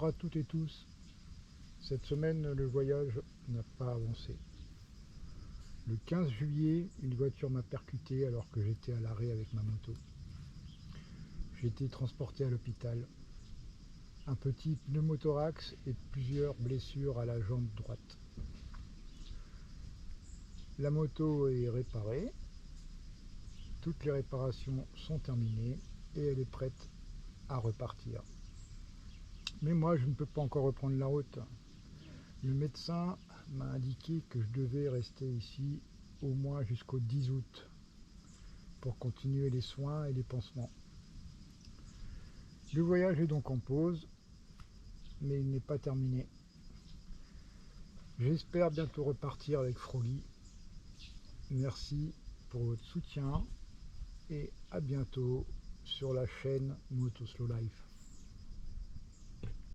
à toutes et tous. Cette semaine, le voyage n'a pas avancé. Le 15 juillet, une voiture m'a percuté alors que j'étais à l'arrêt avec ma moto. J'ai été transporté à l'hôpital. Un petit pneumothorax et plusieurs blessures à la jambe droite. La moto est réparée. Toutes les réparations sont terminées et elle est prête à repartir. Mais moi, je ne peux pas encore reprendre la route. Le médecin m'a indiqué que je devais rester ici au moins jusqu'au 10 août pour continuer les soins et les pansements. Le voyage est donc en pause, mais il n'est pas terminé. J'espère bientôt repartir avec Froggy. Merci pour votre soutien et à bientôt sur la chaîne Moto Slow Life.